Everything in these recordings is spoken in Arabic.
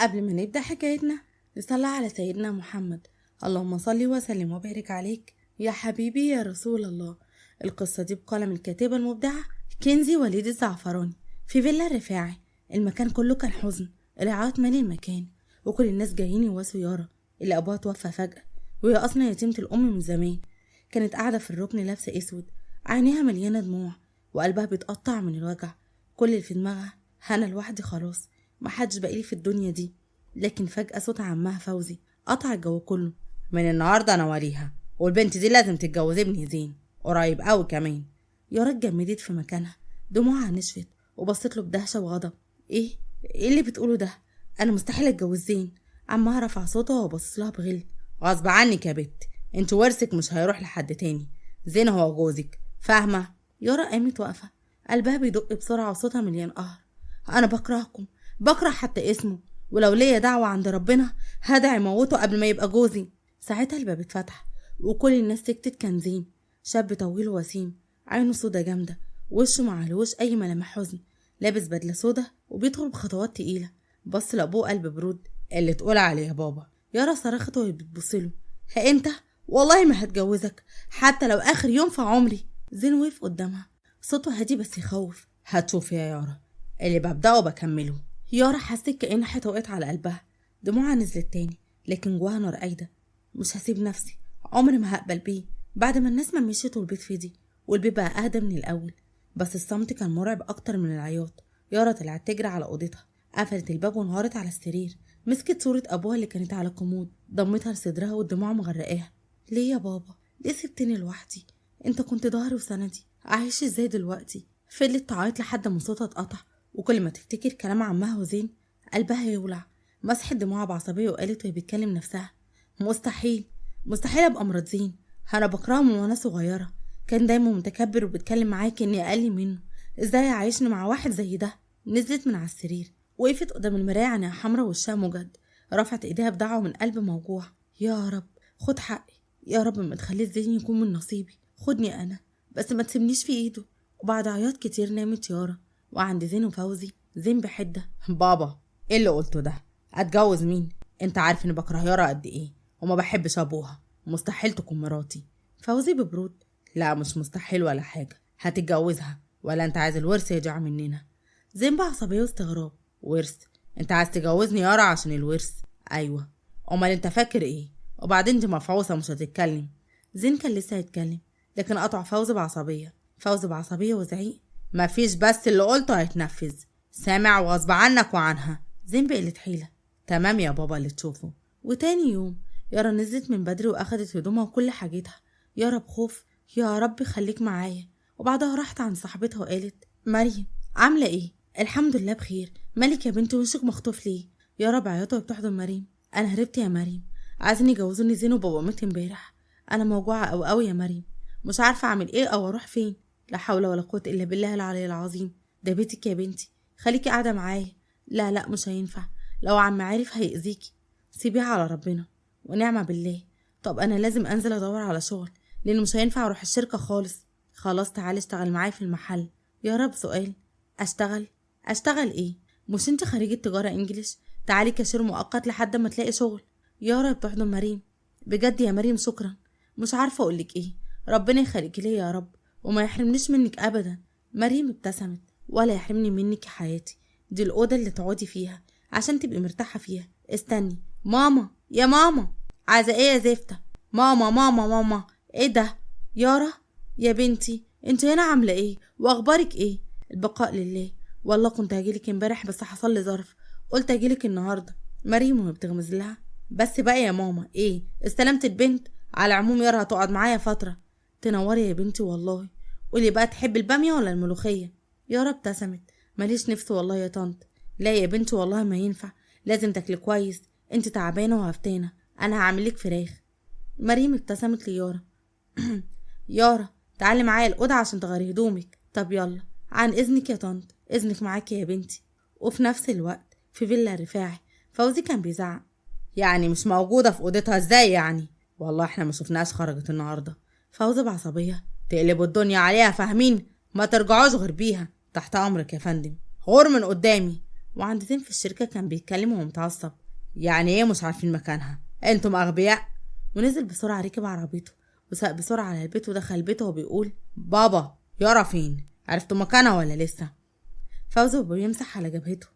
قبل ما نبدأ حكايتنا نصلي على سيدنا محمد. اللهم صل وسلم وبارك عليك يا حبيبي يا رسول الله. القصة دي بقلم الكاتبة المبدعة كنزي وليد الزعفراني في فيلا الرفاعي. المكان كله كان حزن، العياط مالي المكان، وكل الناس جايين يواسوا يارا اللي أبوها توفى فجأة وهي أصلا يتيمة الأم من زمان. كانت قاعدة في الركن لابسة أسود، عينيها مليانة دموع وقلبها بيتقطع من الوجع. كل اللي في دماغها أنا لوحدي خلاص، محدش بقالي في الدنيا دي. لكن فجأة صوت عمها فوزي قطع الجو كله. من النهاردة أنا وليها، والبنت دي لازم تتجوز ابني زين قريب قوي كمان. يارا اتجمدت في مكانها، دموعها نشفت وبصت له بدهشة وغضب. ايه اللي بتقوله ده؟ انا مستحيل اتجوز زين. عمها رفع صوته وبص لها بغل. غصب عنك يا بت، انت ورثك مش هيروح لحد تاني، زين هو جوزك، فاهمة؟ يارا قامت واقفة، قلبها بيدق بسرعة وصوتها مليان قهر. انا بكرهكم، بكره حتى اسمه، ولو ليا دعوة عند ربنا هدعي موته قبل ما يبقى جوزي. ساعتها الباب اتفتح وكل الناس سكتت. كان زين شاب طويل وسيم، عينه سودا جامدة، وشه معلوش اي ملامح حزن، لابس بدلة سودا وبيدخل بخطوات تقيلة. بص لابوه قلب برود. اللي تقول عليه يا بابا. يارا صرخت وهي بتبصله. ها انت والله ما هتجوزك حتى لو اخر يوم في عمري. زين وقف قدامها، صوته هادي بس يخوف. هتشوفي يا يارا، اللي ببدأه بكمله. يارا حست كأن حيطة وقعت على قلبها، دموعها نزلت تاني لكن جواها نار قايدة. مش هسيب نفسي، عمري ما هقبل بيه. بعد ما الناس ما مشيت والبيت فضي والبيت بقى اهدى من الاول، بس الصمت كان مرعب اكتر من العياط. يارا طلعت تجري على اوضتها، قفلت الباب وانهارت على السرير. مسكت صورة ابوها اللي كانت على الكومود، ضمتها لصدرها والدموع مغرقاها. ليه يا بابا؟ ليه سبتني لوحدي؟ انت كنت ظهري وسندي، عايش ازاي دلوقتي؟ فضلت تعيط لحد ما صوتها اتقطع، وكل ما تفتكر كلام عمها وزين قلبها يولع. مسحت دموعها بعصبية وقالت وهي بتكلم نفسها. مستحيل ابقى مرات زين. انا بكرهه من وانا صغيرة، كان دايما متكبر وبيتكلم معايا كأني اقل منه. ازاي عايشني مع واحد زي ده؟ نزلت من على السرير، وقفت قدام المراية عينيها حمرا ووشها مجد، رفعت ايديها بدعوة من قلب موجوع. يا رب خد حقي، يا رب ما تخليش زين يكون من نصيبي، خدني انا بس ما تسيبنيش في ايده. وبعد عياط كتير نامت يارا، وعند زين وفوزي زين بحدة. بابا ايه اللي قلته ده؟ اتجوز مين؟ انت عارف اني بكره يارا قد ايه وما بحبش ابوها، مستحيل تكون مراتي. فوزي ببرود. لا مش مستحيل ولا حاجة، هتتجوزها ولا انت عايز الورث يضيع مننا؟ زين بعصبية واستغراب. ورث؟ انت عايز تجوزني يارا عشان الورث؟ ايوه، امال انت فاكر ايه؟ وبعدين دي مفعوصة مش هتتكلم. زين كان لسه هيتكلم لكن قطع فوزي بعصبية وزعيق. مفيش، بس اللي قلته هيتنفذ، سامع؟ وغصب عنك وعنها. زين بقلت حيلة. تمام يا بابا اللي تشوفه. وتاني يوم يارا نزلت من بدري واخدت هدومها وكل حاجتها. يارا بخوف يا رب خليك معايا. وبعدها راحت عند صاحبتها وقالت مريم عاملة ايه؟ الحمد لله بخير. مالك يا بنت وشك مخطوف ليه؟ يارا بعيطها وبتحضن مريم. انا هربت يا مريم، عايزين يجوزوني زين وبابا مات امبارح. انا موجوعة قوي يا مريم، مش عارفة اعمل ايه او اروح فين. لا حول ولا قوة الا بالله العلي العظيم. ده بيتك يا بنتي، خليكي قاعدة معايا. لا مش هينفع، لو عم عارف هيأذيكي. سيبيها على ربنا ونعمة بالله. طب انا لازم انزل ادور على شغل لانه مش هينفع اروح الشركة خالص. خلاص تعالي اشتغل معايا في المحل. يا رب سؤال، اشتغل ايه؟ مش انت خريجة تجارة انجليش؟ تعالي كاشير مؤقت لحد ما تلاقي شغل. يارا بتحضن مريم. بجد يا مريم شكرا، مش عارفة اقولك ايه. ربنا يخليكي ليا يا رب وما يحرمنيش منك ابدا. مريم ابتسمت. ولا يحرمني منك يا حياتي، دي الأوضة اللي تقعدي فيها عشان تبقي مرتاحة فيها. استني ماما، يا ماما. عايزة ايه يا زفتة؟ ماما ايه ده؟ يارا يا بنتي انت هنا عاملة ايه واخبارك ايه؟ البقاء لله. والله كنت هجيلك امبارح بس حصل لي ظرف، قلت هجيلك النهاردة. مريم وهي بتغمز لها. بس بقى يا ماما ايه؟ استلمت البنت؟ على العموم يارا هتقعد معايا فترة. تنوري يا بنتي والله. قولي بقى تحب البامية ولا الملوخية؟ يارا ابتسمت. ماليش نفس والله يا طنط. لا يا بنتي والله ما ينفع، لازم تاكلي كويس، انت تعبانه وهفتانه، انا هعملك فراخ. مريم ابتسمت ليارا. يارا تعالي معايا الاوضه عشان تغيري هدومك. طب يلا، عن اذنك يا طنط. اذنك معاكي يا بنتي. وفي نفس الوقت في فيلا الرفاعي فوزي كان بيزعق. يعني مش موجوده في اوضتها ازاي يعني؟ والله احنا ما شفناش خرجت النهارده. فوزي بعصبيه. تقلبوا الدنيا عليها فاهمين؟ ما ترجعوش غير بيها. تحت امرك يا فندم. غور من قدامي. وعند زين في الشركة كان بيتكلم وهو متعصب. يعني ايه مش عارفين مكانها؟ انتم اغبياء. ونزل بسرعة ركب عربيته وساق بسرعة على البيت ودخل بيته وبيقول بابا يارا فين؟ عرفتوا مكانها ولا لسه؟ فوزي بيمسح على جبهته.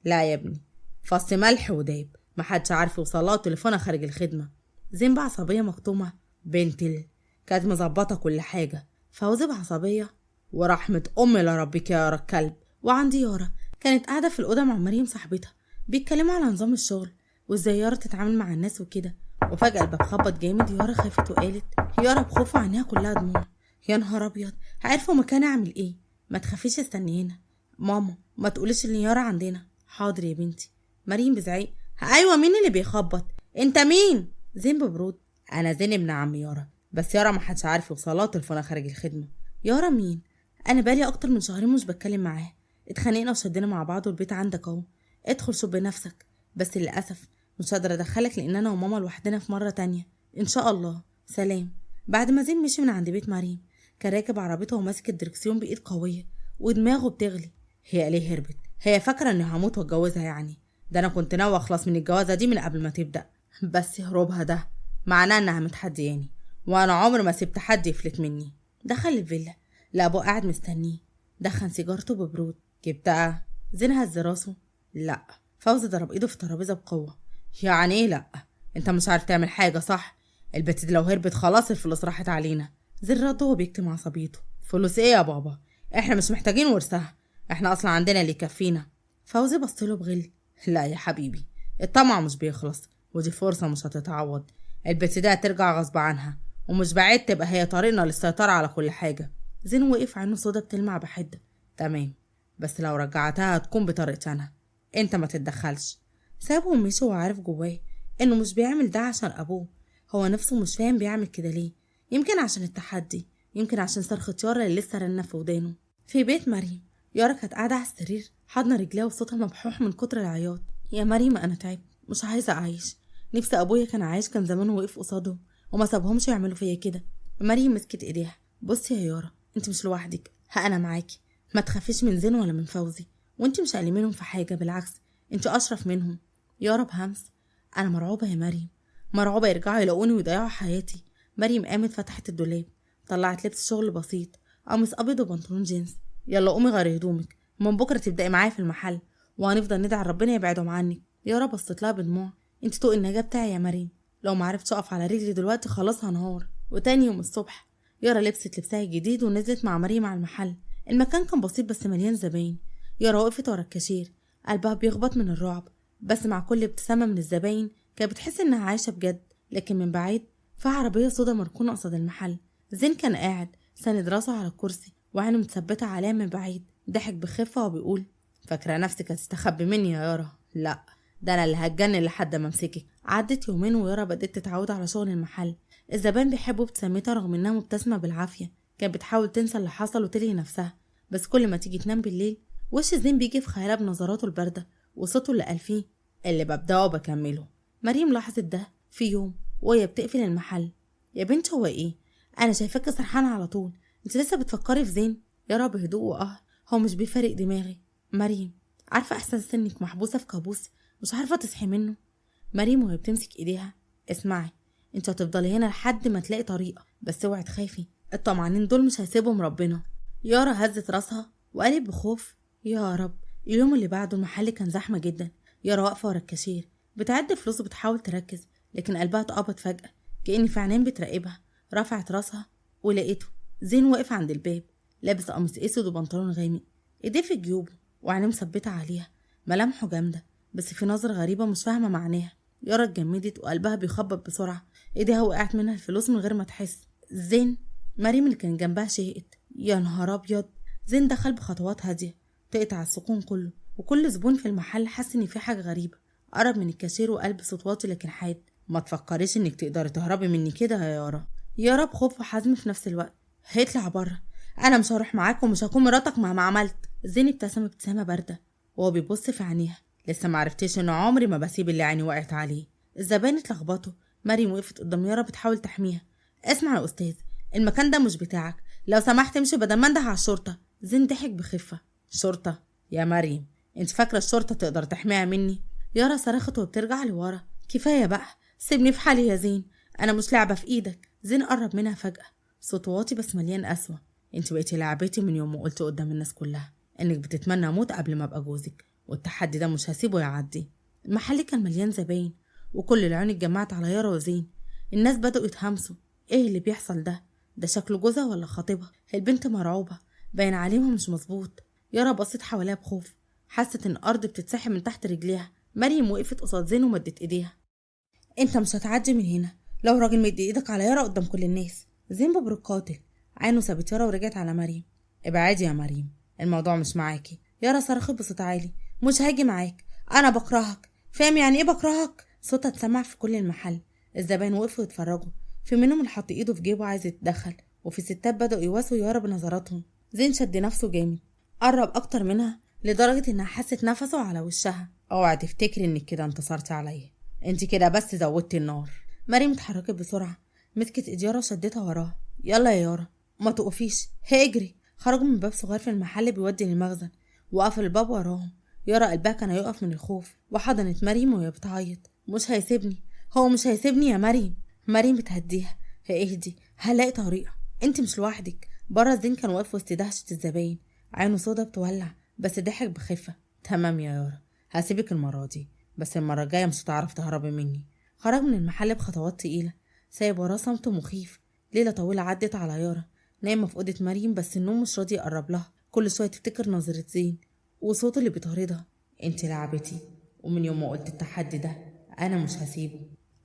لا يا ابني، فص ملح ودايب، محدش عارف يوصلها وتليفونها خارج الخدمة. زين بعصبية مكتومة كانت مظبطة كل حاجة. فوزي بعصبية ورحمة أمي لربك يا يارا الكلب. وعندي يارا كانت قاعدة في الأوضة مع مريم صاحبتها بيتكلموا على نظام الشغل وازاي يارا تتعامل مع الناس وكده. وفجأة الباب خبط جامد. يارا خافت وقالت يارا بخوف عينيها كلها دموع. يا نهار أبيض، عارفة مكاني أعمل إيه؟ ما تخافيش استني هنا. ماما ما تقوليش ان يارا عندنا. حاضر يا بنتي. مريم بزعيق ايوه مين اللي بيخبط؟ انت مين؟ زين ببرود انا زين ابن عم يارا، بس يارا ما حدش عارف يوصلها تليفونها خارج الخدمه. يارا مين؟ انا بقالي اكتر من شهرين مش بتكلم معاها، اتخانقنا وشدنا مع بعض والبيت عندك اهو، ادخل شوف بنفسك. بس للاسف مش قادره ادخلك لان انا وماما لوحدنا في مره تانية ان شاء الله. سلام. بعد ما زين مشي من عند بيت مريم كان راكب عربيته وماسك الدركسيون بايد قويه ودماغه بتغلي. هي ليه هربت؟ هي فاكره اني هموت واتجوزها يعني؟ ده انا كنت ناوي اخلص من الجوازه دي من قبل ما تبدا. بس هروبها ده معناه انها متحدياني، وانا عمر ما سبت حد يفلت مني. دخل الفيلا لا ابوه قاعد مستنيه. دخن سيجارته ببرود. جبتها؟ زين هز راسه. لا. فوزي ضرب ايده في الترابيزه بقوه. يعني ايه لا؟ انت مش عارف تعمل حاجه صح؟ البت دي لو هربت خلاص الفلوس راحت علينا. زين رد وهو بيكتم عصبيته. فلوس ايه يا بابا؟ احنا مش محتاجين ورثها، احنا اصلا عندنا اللي يكفينا. فوزي بصله بغل. لا يا حبيبي، الطمع مش بيخلص ودي فرصة مش هتتعوض. البت دي هترجع غصب عنها ومش بعيد تبقى هي طريقنا للسيطرة على كل حاجة. زين وقف عينه سودا بتلمع بحدة. تمام، بس لو رجعتها هتكون بطريقتي انا، انت ما تتدخلش. سابه ومشي وعارف جواه انه مش بيعمل ده عشان ابوه، هو نفسه مش فاهم بيعمل كده ليه. يمكن عشان التحدي، يمكن عشان صرخة يارا اللي لسه رنة في ودانه. في بيت مريم يارا كانت قاعدة على السرير حاضنة رجليها وصوتها مبحوح من كتر العياط. يا مريم انا تعبت، مش عايزة اعيش. نفسي ابويا كان عايش، كان زمانه وقف قصادهم وما سابهمش يعملوا فيا كده. مريم مسكت ايديها. بصي يا يارا، انت مش لوحدك، انا معاكي. ما تخافيش من زين ولا من فوزي، وانت مش اقل منهم في حاجة، بالعكس انت اشرف منهم. يارا بهمس. انا مرعوبة يا مريم، مرعوبة يرجعوا يلاقوني ويضيعوا حياتي. مريم قامت فتحت الدولاب، طلعت لبس شغل بسيط، قميص ابيض وبنطلون جينز. يلا قومي غيري هدومك، من بكره تبداي معايا في المحل وهنفضل ندعي ربنا يبعدهم عنك. يارا بصت لها بدموع. انت طوق النجاه بتاعي يا مريم، لو ما عرفتش اقف على رجلي دلوقتي خلاص هنهار. وتاني يوم الصبح يارا لبست لبسها الجديد ونزلت مع مريم على المحل. المكان كان بسيط بس مليان زباين. يارا وقفت ورا الكاشير قلبها بيخبط من الرعب، بس مع كل ابتسامه من الزباين كانت بتحس انها عايشه بجد. لكن من بعيد في عربيه سودا مركونه قصاد المحل. زين كان قاعد ساند راسه على الكرسي وعينه متثبته عليها من بعيد. ضحك بخفه وبيقول فاكره نفسك هتستخبي مني يا يارا؟ لا، ده انا اللي هتجنن لحد ما امسكك. عدت يومين ويارا بدات تتعود على شغل المحل. الزبائن بيحبوا ابتسامتها رغم انها مبتسمه بالعافيه. كانت بتحاول تنسى اللي حصل وتلهي نفسها، بس كل ما تيجي تنام بالليل وش زين بيجي في خيالها بنظراته البارده وصوته اللي قال فيه اللي ببداه وبكمله. مريم لاحظت ده في يوم وهي بتقفل المحل. يا بنت هو ايه؟ انا شايفاكي سرحانه على طول، انت لسه بتفكري في زين؟ يارا بهدوء وقهر. هو مش بيفارق دماغي. مريم، عارفه احساس انك محبوسه في كابوس مش عارفه تصحي منه؟ مريم وهي بتمسك ايديها. اسمعي، انت هتفضلي هنا لحد ما تلاقي طريقه، بس اوعي تخافي، الطمعانين دول مش هيسيبهم ربنا. يارا هزت راسها وقالت بخوف يا رب. اليوم اللي بعده المحل كان زحمه جدا. يارا واقفه ورا الكاشير بتعد فلوس وبتحاول تركز، لكن قلبها اتقبض فجاه كأن في عينين بتراقبها. رفعت راسها ولقيته زين واقف عند الباب لابس قميص اسود وبنطلون غامق، ايديه في جيوبه وعينيه مثبته عليها، ملامحه جامده بس في نظره غريبه مش فاهمه معناها. يارا اتجمدت وقلبها بيخبط بسرعه، ايديها وقعت منها الفلوس من غير ما تحس. زين. مريم اللي كان جنبها شهقت. يا نهار ابيض. زين دخل بخطوات هاديه تقطع السكون كله، وكل زبون في المحل حس ان في حاجه غريبه. قرب من الكاشير وقلب صوت واطي لكن حاد. ما تفكريش انك تقدري تهربي مني كده يا يارا. يارا بخوف وحزم في نفس الوقت. هيطلع بره، انا مش هروح معاك ومش هكون مراتك مهما عملت. زين ابتسم ابتسامه بارده وهو بيبص في عينيها. لسه معرفتيش ان عمري ما بسيب اللي عيني وقعت عليه. الزبائن اتلخبطوا. مريم وقفت قدام يارا بتحاول تحميها. اسمع يا استاذ، المكان ده مش بتاعك، لو سمحت امشي بدل ما انده على الشرطه. زين ضحك بخفه. شرطه؟ يا مريم انت فاكرة الشرطة تقدر تحميها مني؟ يارا صرخت وبترجع لورا. كفاية بقى، سيبني في حالي يا زين، أنا مش لعبة في إيدك. زين قرب منها فجأة، صوت واطي بس مليان قسوة. انت بقيتي لعبتي من يوم ما قلت قدام الناس كلها انك بتتمنى اموت قبل ما ابقى جوزك، والتحدي ده مش هسيبه يعدي. المحل كان مليان زباين وكل العيون اتجمعت على يارا وزين. الناس بدأوا يتهمسوا، ايه اللي بيحصل ده شكله جوزها ولا خطيبها؟ البنت مرعوبة، باين عليهم مش مظبوط. يارا بصت حواليها بخوف، حست ان الارض بتتسحب من تحت رجليها. مريم وقفت قصاد زين ومدت ايديها. انت مش هتعدي من هنا لو راجل مد ايدك على يارا قدام كل الناس. زين بابر القاتل. عينه سابت يارا ورجعت على مريم. ابعدي يا مريم، الموضوع مش معاكي. يارا صرخت بصوت عالي، مش هاجي معاك، انا بكرهك. فاهم يعني ايه بكرهك؟ صوتها اتسمع في كل المحل. الزباين وقفوا يتفرجوا، في منهم اللي حط ايده في جيبه عايز يتدخل، وفي ستات بدأوا يواسوا يارا بنظراتهم. زين شد نفسه جامد، قرب اكتر منها لدرجة انها حست نفسه على وشها. اوعى تفتكري انك كده انتصرتي عليا، انت كده بس زودتي النار. مريم اتحركت بسرعة، مسكت ايد يارا وشدتها وراها. يلا يا يارا ما تقفيش، اجري. خرجوا من باب صغير في المحل بيودي للمخزن، وقفل الباب وراهم. يارا قلبها كان هيقف من الخوف، وحضنت مريم وهي بتعيط. مش هيسيبني، هو مش هيسيبني يا مريم. مريم بتهديها، اهدي هنلاقي طريقة، انت مش لوحدك. بره زين كان واقف وسط دهشة الزباين، عينه سودا بتولع بس ضحك بخفة. تمام يا يارا، هسيبك المرة دي، بس المرة الجاية مش هتعرف تهربي مني. خرج من المحل بخطوات تقيلة، سايب وراه صمت مخيف. ليلة طويلة عدت على يارا، نايمة في أوضة مريم بس النوم مش راضي يقرب لها. كل شوية تفتكر نظرة زين وصوته اللي بيطاردها. انت لعبتي، ومن يوم ما قلت التحدي ده انا مش هسيبه.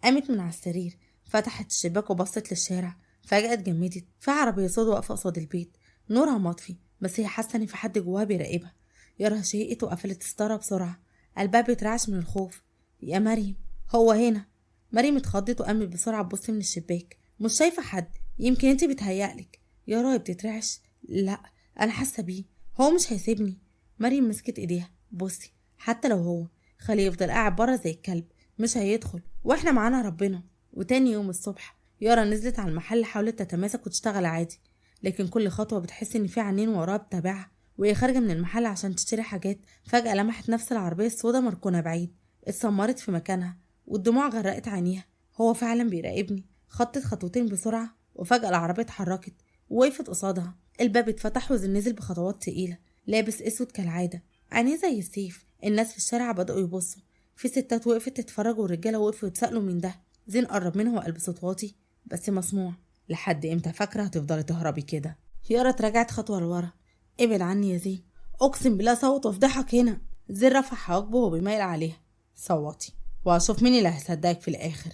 قامت من على السرير، فتحت الشباك وبصت للشارع. فجأة اتجمدت في عربية سودا واقفة قصاد البيت، نورها مطفي بس هي حاسة ان في حد جواها بيراقبها. يارا شيقت وقفلت الستارة بسرعة، قلبها بيترعش من الخوف. يا مريم، هو هنا. مريم اتخضت وقامت بسرعة تبص من الشباك، مش شايفة حد، يمكن انتي بتهيألك. يارا بتترعش، لا انا حاسة بيه، هو مش هيسيبني. مريم مسكت ايديها، بصي حتى لو هو، خليه يفضل قاعد بره زي الكلب، مش هيدخل واحنا معانا ربنا. وتاني يوم الصبح يارا نزلت على المحل، حاولت تتماسك وتشتغل عادي، لكن كل خطوة بتحس ان في عينين وراها بتابعها. وهي خارجة من المحل عشان تشتري حاجات، فجأة لمحت نفس العربية السودا مركونة بعيد، اتسمرت في مكانها والدموع غرقت عينيها. هو فعلا بيراقبني. خطت خطوتين بسرعة وفجأة العربية اتحركت ووقفت قصادها. الباب اتفتح وزين نزل بخطوات تقيلة، لابس اسود كالعادة، عينيه زي السيف. الناس في الشارع بدأوا يبصوا، في ستات وقفت تتفرج والرجالة وقفوا يتسألوا مين ده. زين قرب منه وقال بصوت واطي بس مسموع، لحد امتى فاكرة هتفضلي تهربي كده؟ يارا اتراجعت خطوة لورا. ابعد عني يا زين، اقسم بالله صوت وافضحك هنا. زين رفع حواجبه وبيميل عليها. صوتي واشوف مين اللي هيصدقك في الاخر.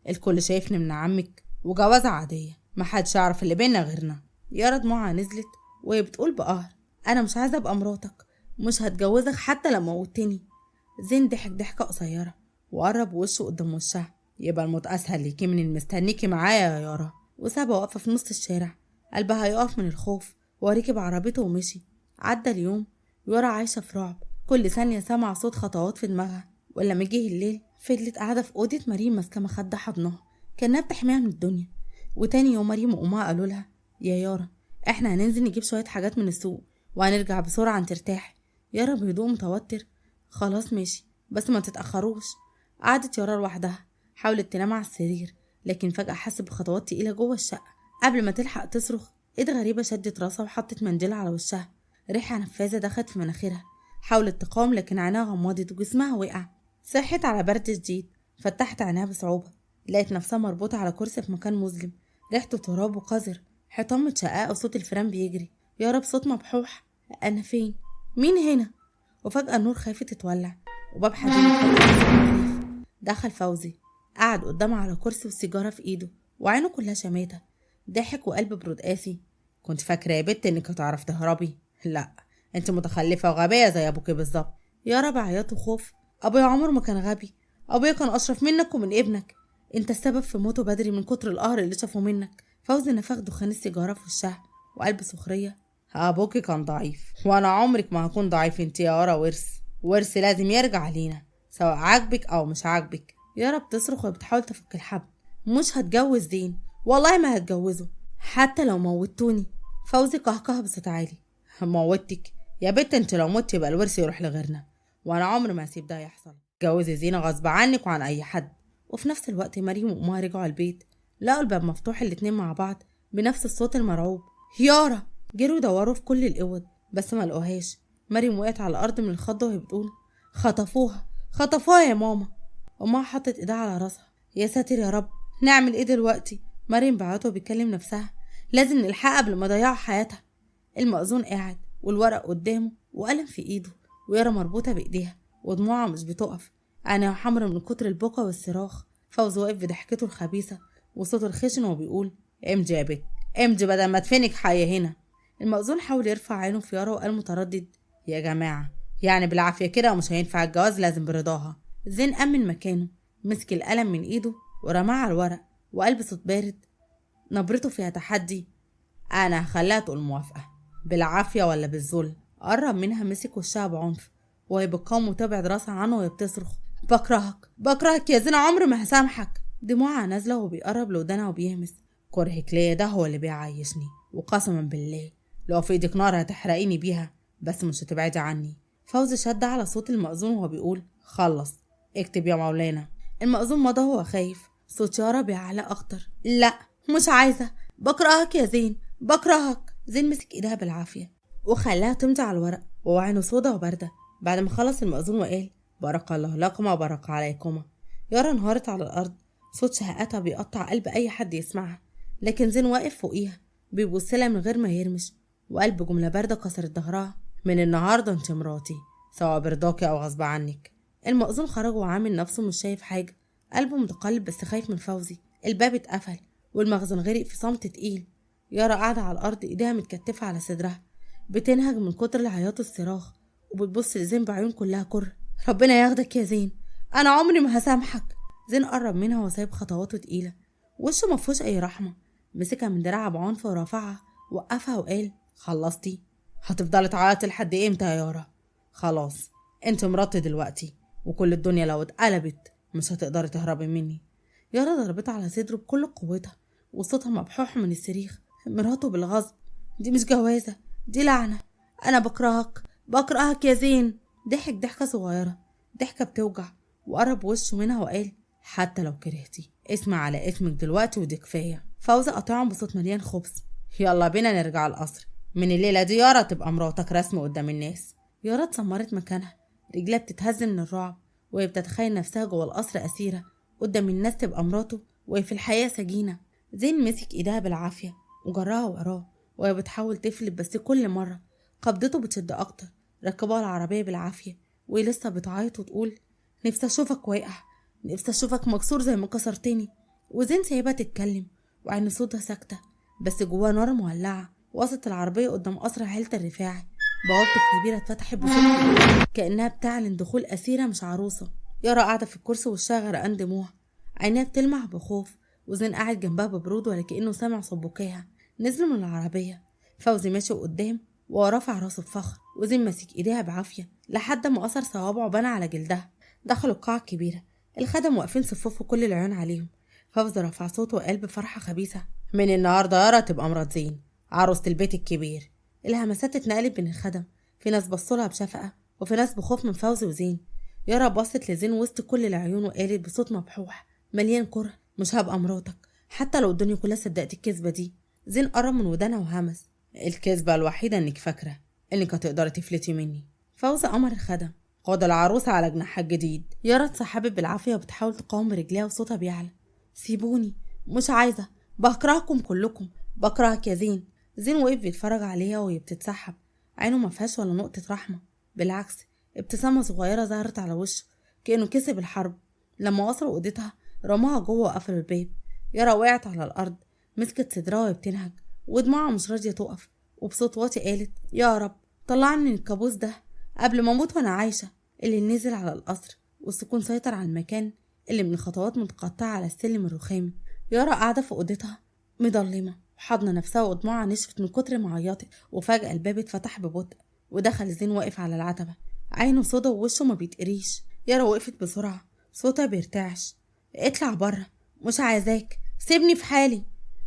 الكل شايفني من عمك وجوازة عادية، محدش يعرف اللي بينا غيرنا. يارا دموعها نزلت وهي بتقول بقهر، انا مش عايزة ابقى مراتك، مش هتجوزك حتى لو موتني. زين ضحك ضحكة قصيرة وقرب وشه قدام وشها. يبقى الموت اسهل ليكي من المستنيكي معايا يا يارا. وسابها واقفة في نص الشارع، قلبها هيقف من الخوف، وركب عربيته ومشي. عدى اليوم ويارا عايشة في رعب، كل ثانية سمع صوت خطوات في دماغها. ولما جه الليل فضلت قاعدة في أوضة مريم ماسكة مخدة حضنها، كانها بتحميها من الدنيا. وتاني يوم مريم وأمها قالوا لها يا يارا احنا هننزل نجيب شوية حاجات من السوق وهنرجع بسرعة ترتاحي. يارا بهدوء متوتر، خلاص ماشي بس ما تتأخروش. قعدت يارا لوحدها، حاولت تنام على السرير، لكن فجأة حست بخطوات تقيلة جوه الشقة. قبل ما تلحق تصرخ ايد غريبة شدت راسها وحطت منديل على وشها. ريحة نفاذة دخلت في مناخيرها، حاولت تقاوم لكن عينها غمضت وجسمها وقع. صحت على برد شديد، فتحت عينها بصعوبة، لقيت نفسها مربوطة على كرسي في مكان مظلم، ريحته تراب وقذر، حيطان متشققة وصوت الفيران بيجري. يارا بصوت مبحوح، أنا فين؟ مين هنا؟ وفجأة النور خافت تتولع وباب حديد اتفتح. دخل فوزي، قعد قدامها على كرسي والسيجارة في ايده وعينه كلها شماتة. ضحك وقلب برود قاسي. كنت فاكرة يا بنت انك هتعرف تهربي؟ لا، انت متخلفة وغبية زي ابوكي بالظبط. يارا بعيط وخوف، ابويا عمره ما كان غبي، ابويا كان اشرف منك ومن ابنك، انت السبب في موته بدري من كتر القهر اللي شافه منك. فوزي نفخ دخان السيجارة في وشها وقلب سخرية. ابوكي كان ضعيف وانا عمرك ما هكون ضعيف. انت يا يارا ورث لازم يرجع لينا سواء عاجبك او مش عاجبك. يارا بتصرخ وبتحاول تفك الحبل. مش هتجوز زين، والله ما هتجوزه حتى لو موتوني. فوزي قهقه بصوت عالي. موتك يا بنت؟ انت لو مت يبقى الورث يروح لغيرنا، وانا عمري ما هسيب ده يحصل. جوزي زينة غصب عنك وعن اي حد. وفي نفس الوقت مريم وأمها رجعوا البيت، لقوا الباب مفتوح الاتنين مع بعض بنفس الصوت المرعوب. يارا! جروا يدوروا في كل الأوض بس ما لقوهاش. مريم وقعت على الأرض من الخضة وهي بتقول خطفوها خطفوها يا ماما. أمها حطت إيدها على راسها. يا ساتر يا رب، نعمل إيه دلوقتي؟ مريم بعته وبتكلم نفسها، لازم نلحقها قبل ما يضيعوا حياتها. المأذون قاعد والورق قدامه وقلم في إيده، ويارا مربوطة بإيديها ودموعها مش بتقف، عينيها حمرا من كتر البكا والصراخ. فوزي واقف بضحكته الخبيثة وصوته الخشن وبيقول امجي يا بت امجي بدل ما تفنك حية هنا. المأذون حاول يرفع عينه في يارا وقال متردد يا جماعة يعني بالعافية كده ومش هينفع الجواز، لازم برضاها. زين قام من مكانه، مسك القلم من ايده ورماه على الورق وقال بصوت بارد نبرته فيها تحدي انا هخليها تقول موافقة بالعافية ولا بالذل. قرب منها مسك وشها بعنف وهي بتقاوم وتبعد راسها عنه وهي بتصرخ بكرهك يا زين، عمري ما هسامحك. دموعها نازلة وبيقرب لودانها وبيهمس كرهك ليا ده هو اللي بيعيشني، وقسما بالله لو في ايدك نار هتحرقيني بيها بس مش هتبعدي عني. فوزي شد على صوت المأذون وهو بيقول خلص اكتب يا مولانا. المأذون مضى وهو خايف. صوت يارا بيعلى اكتر لا مش عايزة، بكرهك يا زين بكرهك. زين مسك ايدها بالعافية وخلاها تمضي على الورق وعينه سودا وباردة. بعد ما خلص المأذون وقال بارك الله لكما وبارك عليكما. يارا انهارت على الأرض، صوت شهقتها بيقطع قلب أي حد يسمعها، لكن زين واقف فوقيها بيبصلها من غير ما يرمش وقلب جملة باردة كسرت ظهرها من النهاردة انت مراتي سواء برضاكي أو غصب عنك. المأذون خرج وعامل نفسه مش شايف حاجة، قلبه متقلب بس خايف من فوزي. الباب اتقفل والمخزن غرق في صمت تقيل. يارا قاعدة على الأرض ايديها متكتفة على صدرها بتنهج من كتر العياط والصراخ وبتبص لزين بعيون كلها كره. ربنا ياخدك يا زين، انا عمري ما هسامحك. زين قرب منها وسايب خطواته تقيله، وشه مفهوش اي رحمه. مسكها من دراعها بعنف ورفعها وقفها وقال خلصتي؟ هتفضلي تعيطي لحد امتى يا يارا؟ خلاص انت مراتي دلوقتي، وكل الدنيا لو اتقلبت مش هتقدري تهربي مني. يارا ضربتها على صدره بكل قوتها وصوتها مبحوح من الصريخ. مراته بالغصب، دي مش جوازه، دي لعنه. انا بكرهك يا زين. ضحك ضحكة صغيرة، ضحكة بتوجع، وقرب وشه منها وقال حتى لو كرهتي اسمع على اسمك دلوقتي ودي كفاية. فوزي قطعهم بصوت مليان خبث يلا بينا نرجع القصر، من الليلة دي يارا تبقى مراتك رسمي قدام الناس. يارا اتسمرت مكانها، رجلها بتتهز من الرعب وهي بتتخيل نفسها جوه القصر أسيرة قدام الناس تبقى مراته وهي في الحقيقة سجينة. زين مسك ايدها بالعافية وجرها وراه وهي بتحاول تفلت، بس كل مرة قبضته بتشد أكتر. ركبوها العربية بالعافية وهي لسه بتعيط وتقول نفسي أشوفك واقع، نفسي أشوفك مكسور زي ما كسرتني. وزين سايبها تتكلم وعين صوتها ساكتة بس جواها نار مولعة. وسط العربية قدام قصر عيلة الرفاعي بوابته الكبيرة اتفتحت بصوت كبير كأنها بتعلن دخول أسيرة مش عروسة. يارا قاعدة في الكرسي وشها غرقان دموع، عينيها بتلمع بخوف، وزين قاعد جنبها ببرود ولا كأنه سامع صوت بكاها. نزلوا من العربية، فوزي ماشي قدام ورافع راسه بفخر، وزين ماسك ايديها بعافية لحد ما أثر صوابعه بنى على جلدها. دخلوا القاعة الكبيرة، الخدم واقفين صفوف وكل العيون عليهم. فوزي رفع صوته وقال بفرحة خبيثة من النهاردة يارا تبقى مرات زين عروسة البيت الكبير. الهمسات اتنقلت بين الخدم، في ناس بصولها بشفقة وفي ناس بخوف من فوزي وزين. يارا بصت لزين وسط كل العيون وقالت بصوت مبحوح مليان كره مش هبقى مراتك حتى لو الدنيا كلها صدقت الكذبة دي. زين قرب من ودانها وهمس الكذبة الوحيدة انك فاكرة انك هتقدري تفلتي مني. فوزي امر الخدم خد العروسة على جناحها الجديد. يارا اتسحبت بالعافية وبتحاول تقاوم برجليها وصوتها بيعلى سيبوني مش عايزة، بكرهكم كلكم، بكرهك يا زين. زين وقف بيتفرج عليها وهي بتتسحب، عينه ما فيهاش ولا نقطة رحمة، بالعكس ابتسامة صغيرة ظهرت على وشه كأنه كسب الحرب. لما وصلوا اوضتها رماها جوه وقفل الباب. يارا وقعت على الأرض مسكت صدرها وهي بتنهج ودموعها مش راضية تقف، وبصوت واطي قالت يا رب طلعني من الكابوس ده قبل ما اموت وانا عايشة. اللي نزل على القصر والسكون سيطر على المكان اللي من خطوات متقطعة على السلم الرخامي. يارا قاعدة في اوضتها مضلمة وحاضنة نفسها ودموعها نشفت من كتر ما عيطت. وفجأة الباب اتفتح ببطء ودخل زين واقف على العتبة، عينه سودا ووشه ما بيتقريش. يارا وقفت بسرعة صوتها بيرتعش اطلع بره مش عايزاك، سيبني في حالي.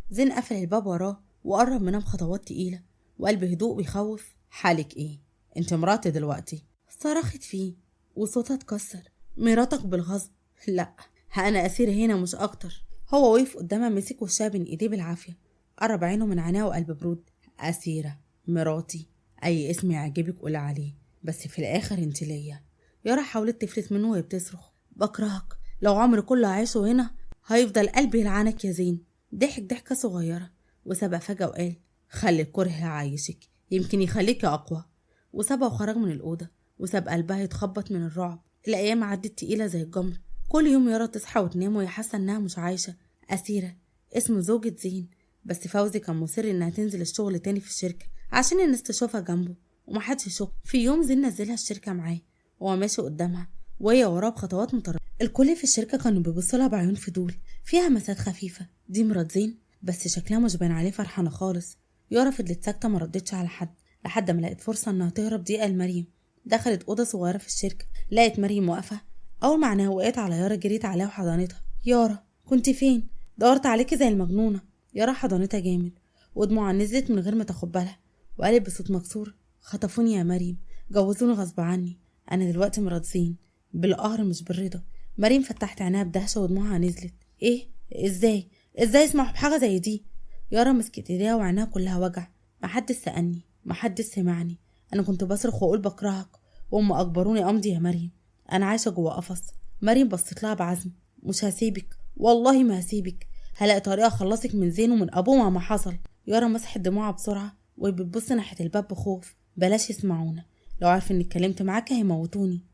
زين قفل الباب وراه وقرب منها بخطوات تقيلة وقال بهدوء بيخوف حالك ايه؟ انت مراتي دلوقتي. صرخت فيه وصوتها اتكسر. مراتك بالغصب؟ لا، أنا أسيرة هنا مش أكتر. هو وقف قدامها، مسك وشها بين إيديه بالعافية، قرب عينه من عينيها وقلب برود. أسيرة، مراتي، أي اسم يعجبك قول عليه، بس في الآخر انت ليا. يارا حاولت تفلت منه وهي بتصرخ. بكرهك، لو عمري كله عايشه هنا هيفضل قلبي يلعنك يا زين. ضحك ضحكة صغيرة وسابها فجأة وقال خلي الكره يعيشك، يمكن يخليكي أقوى. وسابها وخرج من الأوضة وساب قلبها يتخبط من الرعب. الأيام عدت تقيلة زي الجمر. كل يوم يارا تصحى وتنام وهي حاسة إنها مش عايشة. أسيرة، اسم زوجة زين، بس فوزي كان مصر إنها تنزل الشغل تاني في الشركة عشان الناس تشوفها جنبه ومحدش يشوف. في يوم زين نزلها الشركة معاه وهو ماشي قدامها وهي وراه بخطوات مترددة. الكل في الشركة كانوا بيبصولها بعيون فضول فيها مسات خفيفة. دي مرات زين، بس شكلها مش باين عليه فرحانة خالص. يارا فضلت ساكتة ما ردتش على حد لحد ما لقت فرصة إنها تهرب دقيقة لمريم. دخلت أوضة صغيرة في الشركة، لقت مريم واقفة. أول ما عينيها وقعت على يارا جريت عليها وحضنتها. يارا كنت فين؟ دورت عليكي زي المجنونة. يارا حضنتها جامد ودموعها نزلت من غير ما تاخد بالها وقالت بصوت مكسور خطفوني يا مريم، جوزوني غصب عني، أنا دلوقتي مرات زين بالقهر مش بالرضا. مريم فتحت عينيها بدهشة ودموعها نزلت. ايه؟ ازاي اسمعوا بحاجة زي دي؟ يارا مسكت ايديها وعينيها كلها وجع. محدش سألني، محدش سمعني، انا كنت بصرخ واقول بكرهك وهم اجبروني امضي يا مريم، انا عايشة جوا قفص. مريم بصت لها بعزم. مش هسيبك، والله ما هسيبك، هلاقي طريقة اخلصك من زين ومن ابوه مهما حصل. يارا مسحت دموعها بسرعة وبتبص ناحية الباب بخوف. بلاش يسمعونا، لو عارف اني اتكلمت معاك هيموتوني.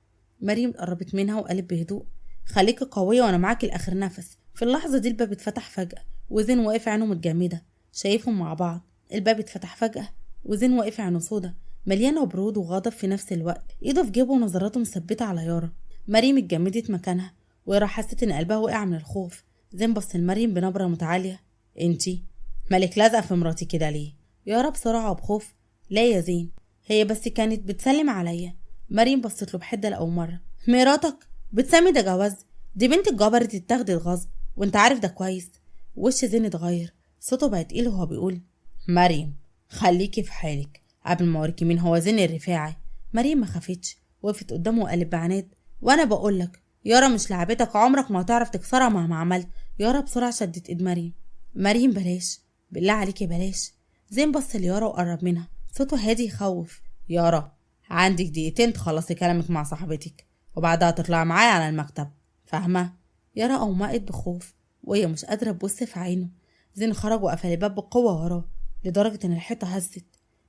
مريم قربت منها وقالت بهدوء خليكي قوية وانا معاكي لاخر نفس. في اللحظة دي الباب اتفتح فجأة وزين واقف عينه متجمدة شايفهم مع بعض. الباب اتفتح فجأة وزين واقف عينه سودا مليانة برود وغضب في نفس الوقت، ايده في جيبه ونظراته مثبتة على يارا. مريم اتجمدت مكانها ويارا حست ان قلبها وقع من الخوف. زين بص لمريم بنبرة متعالية. انتي مالك لازقة في مراتي كده ليه؟ يارا بسرعة وبخوف لا يا زين، هي بس كانت بتسلم عليا. مريم بصت له بحدة لأول مرة. مراتك؟ بتسمي ده جواز؟ دي بنت الجبر تتاخد الغصب وانت عارف ده كويس. وش زين اتغير، صوته بقى تقيل وهو بيقول مريم خليكي في حالك قبل ما اوريكي مين هو زين الرفاعي. مريم ما خافتش، وقفت قدامه وقالت بعناد وانا بقولك يارا مش لعبتك، عمرك ما هتعرف تكسرها مهما عملت. يارا بسرعة شدت ايد مريم. مريم بلاش، بالله عليكي بلاش. زين بص ليارا وقرب منها، صوته هادي يخوف. يارا عندك دقيقتين تخلصي كلامك مع صاحبتك وبعدها تطلع معايا على المكتب، فاهمة؟ يارا أومأت بخوف وهي مش قادرة تبص في عينه. زين خرج وقفل الباب بقوة وراه لدرجة ان الحيطة هزت.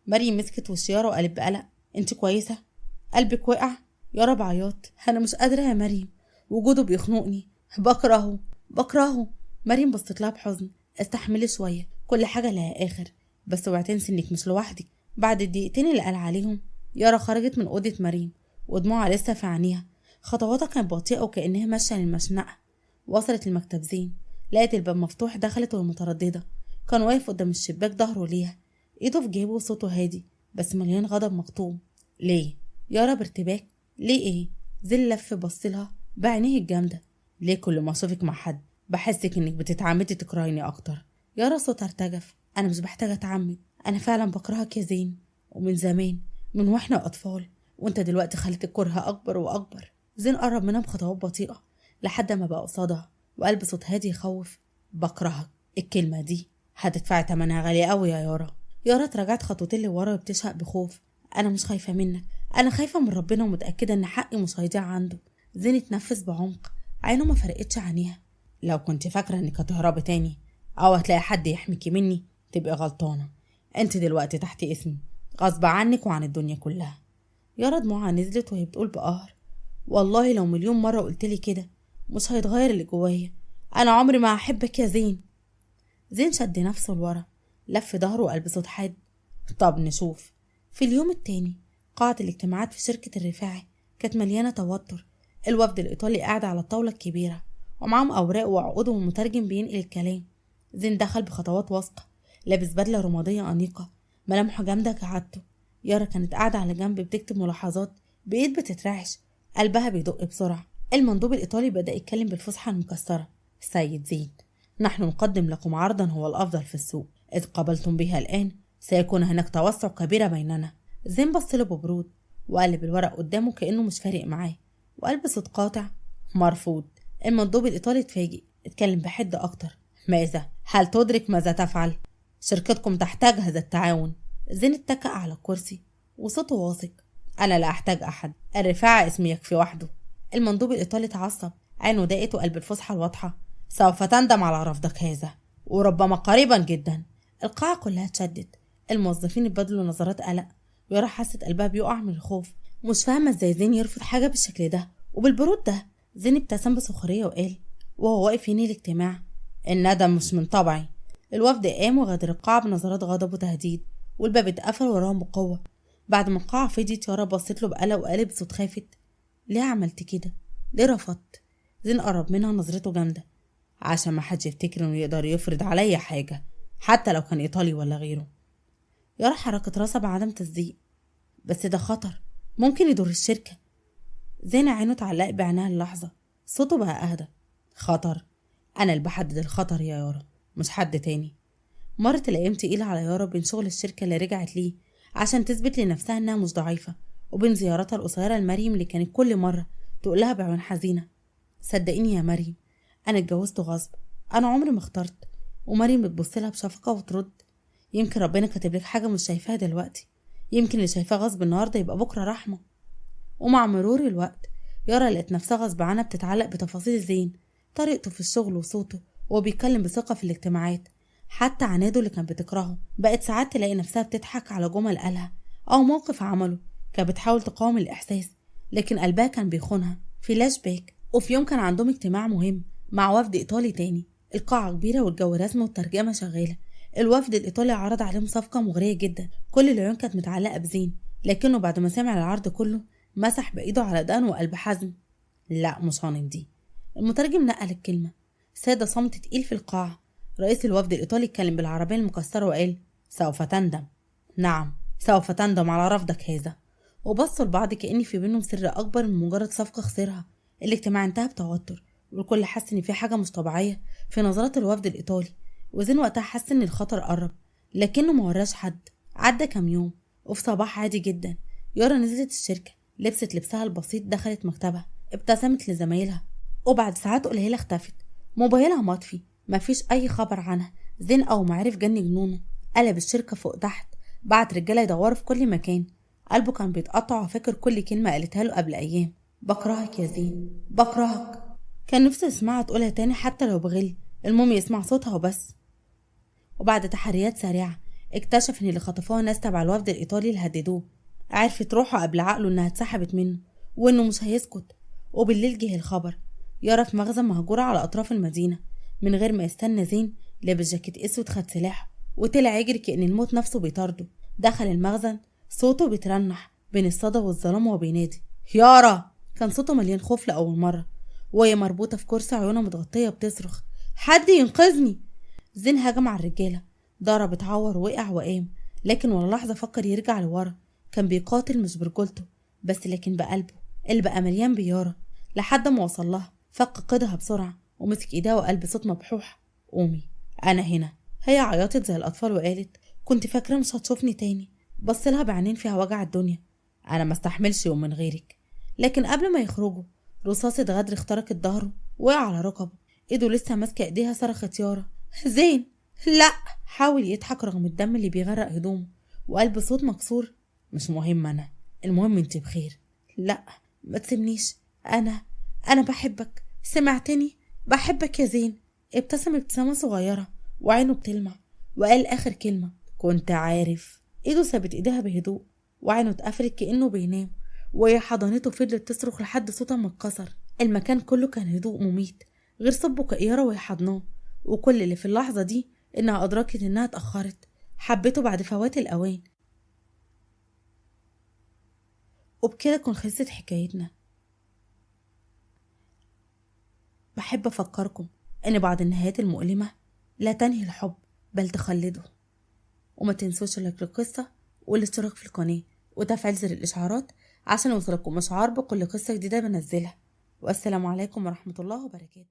مريم مسكت وش يارا وقالت بقلق انت كويسة؟ قلبك وقع؟ يارا بعياط انا مش قادرة يا مريم، وجوده بيخنقني، بكرهه. مريم بصت لها بحزن. استحملي شوية، كل حاجة لها آخر، بس اوعي تنسي انك مش لوحدك. بعد الدقيقتين اللي قال عليهم يارا خرجت من أوضة مريم ودموعها لسه في عينيها. خطواتها كانت بطيئة وكأنها ماشية للمشنقة. وصلت المكتب زين، لقت الباب مفتوح، دخلت ومترددة. كان واقف قدام الشباك ظهره ليها، ايده في جيبه وصوته هادي بس مليان غضب مكتوم. ليه؟ يارا بارتباك. ليه ايه؟ زين لف بصلها بعينيه الجامدة. ليه كل ما اشوفك مع حد بحسك انك بتتعمدي تكرهيني اكتر؟ يارا صوتها ارتجف. انا مش محتاجة اتعمد، انا فعلا بكرهك يا زين، ومن زمان، من واحنا اطفال، وانت دلوقتي خليت الكره اكبر واكبر. زين قرب منها بخطوات بطيئة لحد ما بقى قصادها وقال بصوت هادي يخوف بكرهك، الكلمة دي هتدفعي تمنها غالية قوي يا يارا. يارا اتراجعت خطوتين لورا وبتشهق بخوف. انا مش خايفة منك، انا خايفة من ربنا ومتأكدة ان حقي مش هيضيع عنده. زين اتنفس بعمق، عينه ما فرقتش عينيها. لو كنت فاكرة انك هتهربي تاني او هتلاقي حد يحميكي مني تبقي غلطانة. انت دلوقتي تحت اسمي غصب عنك وعن الدنيا كلها. يارا دموعها نزلت وهي بتقول بقهر والله لو مليون مرة قلتلي كده مش هيتغير اللي جوايا، انا عمري ما هحبك يا زين. زين شد نفسه لورا، لف ظهره وقال بصوت حاد طب نشوف. في اليوم التاني قاعة الاجتماعات في شركة الرفاعي كانت مليانة توتر. الوفد الإيطالي قاعد على الطاولة الكبيرة ومعاهم أوراق وعقود ومترجم بينقل الكلام. زين دخل بخطوات واثقة، لابس بدلة رمادية أنيقة، ملامحه جامدة كعادته. يارا كانت قاعدة على جنب بتكتب ملاحظات بإيد بتترعش، قلبها بيدق بسرعة. المندوب الإيطالي بدأ يتكلم بالفصحى المكسرة. سيد زين، نحن نقدم لكم عرضا هو الأفضل في السوق، إذ قبلتم بها الآن سيكون هناك توسع كبير بيننا. زين بص له ببرود وقلب الورق قدامه كأنه مش فارق معاه. وقال بصوت قاطع: مرفوض. المندوب الإيطالي اتفاجئ، اتكلم بحدة أكتر: ماذا؟ هل تدرك ماذا تفعل؟ شركتكم تحتاج هذا التعاون. زين اتكأ على الكرسي وصوته واثق: أنا لا أحتاج أحد، الرفاعة اسمي يكفي وحده. المندوب الإيطالي اتعصب، عينه ضاقت وقلب الفصحى الواضحة: سوف تندم على رفضك هذا، وربما قريبا جدا. القاعة كلها اتشدت، الموظفين اتبادلوا نظرات قلق، ويارا حست قلبها بيقع من الخوف، مش فاهمة ازاي زين يرفض حاجة بالشكل ده وبالبرود ده. زين ابتسم بسخرية وقال وهو واقف ينهي الاجتماع: الندم مش من طبعي. الوفد قام وغادر القاعة بنظرات غضب وتهديد، والباب اتقفل وراهم بقوة. بعد ما القاعة فضيت يارا بصت له بقلق وقالت بصوت خافت: ليه عملت كده؟ ليه رفضت؟ زين قرب منها نظرته جامدة: عشان ما حدش يفتكر انه يقدر يفرض عليا حاجة، حتى لو كان ايطالي ولا غيره. يارا حركت راسها بعدم تصديق: بس ده خطر، ممكن يضر الشركة. زين عينه اتعلقت بعينها اللحظة، صوته بقى اهدى: خطر؟ انا اللي بحدد الخطر يا يارا، مش حد تاني. مرت الايام تقيلة على يارا بين شغل الشركة اللي رجعت ليه عشان تثبت لنفسها انها مش ضعيفة، وبين زياراتها القصيرة لمريم اللي كانت كل مرة تقولها بعيون حزينة: صدقيني يا مريم، انا اتجوزت غصب، انا عمري ما اخترت. ومريم بتبصلها بشفقة وترد: يمكن ربنا كاتب لك حاجة مش شايفاها دلوقتي، يمكن اللي شايفاه غصب النهاردة يبقى بكرة رحمة. ومع مرور الوقت يارا لقت نفسها غصب عنها بتتعلق بتفاصيل زين، طريقته في الشغل وصوته وهو بيتكلم بثقة في الاجتماعات، حتى عناده اللي كان بتكرهه. بقت ساعات تلاقي نفسها بتضحك على جمل قالها أو موقف عمله، كانت بتحاول تقاوم الإحساس لكن قلبها كان بيخونها. فلاش باك، وفي يوم كان عندهم اجتماع مهم مع وفد إيطالي تاني، القاعة كبيرة والجو رسمي والترجمة شغالة. الوفد الإيطالي عرض عليهم صفقة مغرية جدا، كل العيون كانت متعلقة بزين، لكنه بعد ما سمع العرض كله مسح بإيده على دقنه وقلب حزم: لا مش هنمضي. المترجم نقل الكلمة، ساد صمت تقيل في القاعة. رئيس الوفد الإيطالي اتكلم بالعربية المكسرة وقال: سوف تندم، نعم سوف تندم على رفضك هذا. وبصوا لبعض كأن في بينهم سر أكبر من مجرد صفقة خسرها. الاجتماع انتهى بتوتر، والكل حس إن في حاجة مش طبيعية في نظرات الوفد الإيطالي. وزين وقتها حس إن الخطر قرب، لكنه ما وراش حد. عدى كام يوم وفي صباح عادي جدا يارا نزلت الشركة، لبست لبسها البسيط، دخلت مكتبها، ابتسمت لزمايلها، وبعد ساعات قليلة اختفت. موبايلها مطفي، مفيش أي خبر عنها. زين أول ما عرف جن جنونه، قلب الشركة فوق تحت، بعت رجالة يدوروا في كل مكان. قلبه كان بيتقطع وفاكر كل كلمة قالتها له قبل أيام: بكرهك يا زين، بكرهك. كان نفسه يسمعها تقولها تاني حتى لو بغل، المهم يسمع صوتها وبس. وبعد تحريات سريعة اكتشف ان اللي خطفوها ناس تبع الوفد الإيطالي اللي هددوه. عرفت روحه قبل عقله انها اتسحبت منه وانه مش هيسكت. وبالليل جه الخبر: يارا في مخزن مهجورة على أطراف المدينة. من غير ما يستنى زين لابس جاكيت اسود خد سلاح وطلع يجري كأن الموت نفسه بيطارده. دخل المخزن، صوته بيترنح بين الصدى والظلام وهو بينادي: يارا. كان صوته مليان خوف لأول مرة، وهي مربوطة في كرسي عيونها متغطية بتصرخ: حد ينقذني. زين هجم على الرجالة، ضرب، اتعور، وقع وقام، لكن ولا لحظة فكر يرجع لورا. كان بيقاتل مش برجولته بس، لكن بقلبه اللي بقى مليان بيارا. لحد ما وصل لها فك قيدها بسرعة ومسك ايدها وقال بصوت مبحوح: قومي، أنا هنا. هي عيطت زي الأطفال وقالت: كنت فاكرة مش هتشوفني تاني. بصلها بعينين فيها وجع الدنيا: أنا ما استحملش يوم من غيرك. لكن قبل ما يخرجوا رصاصة غدر اخترقت ظهره، وقع على ركبه، ايده لسه ماسكة ايديها. صرخت يارا: زين لا. حاول يضحك رغم الدم اللي بيغرق هدومه، وقال بصوت مكسور: مش مهم، أنا المهم انت بخير. لا ما تسيبنيش، أنا بحبك، سمعتني؟ بحبك يا زين. ابتسم ابتسامة صغيرة وعينه بتلمع، وقال آخر كلمة: كنت عارف. ايده سابت ايديها بهدوء وعينه اتقفلت كأنه بينام، وهي حضنته فضلت تصرخ لحد صوتها ما اتكسر. المكان كله كان هدوء مميت غير صوت بكاء يارا وهي حضناه. وكل اللي في اللحظة دي إنها أدركت إنها اتأخرت، حبته بعد فوات الأوان. وبكده تكون خلصت حكايتنا. بحب أفكركم إن بعض النهايات المؤلمة لا تنهي الحب بل تخلده. وما تنسوش لايك للقصة والاشتراك في القناة وتفعيل زر الإشعارات عشان يوصلكم إشعار بكل قصة جديدة بنزلها. والسلام عليكم ورحمة الله وبركاته.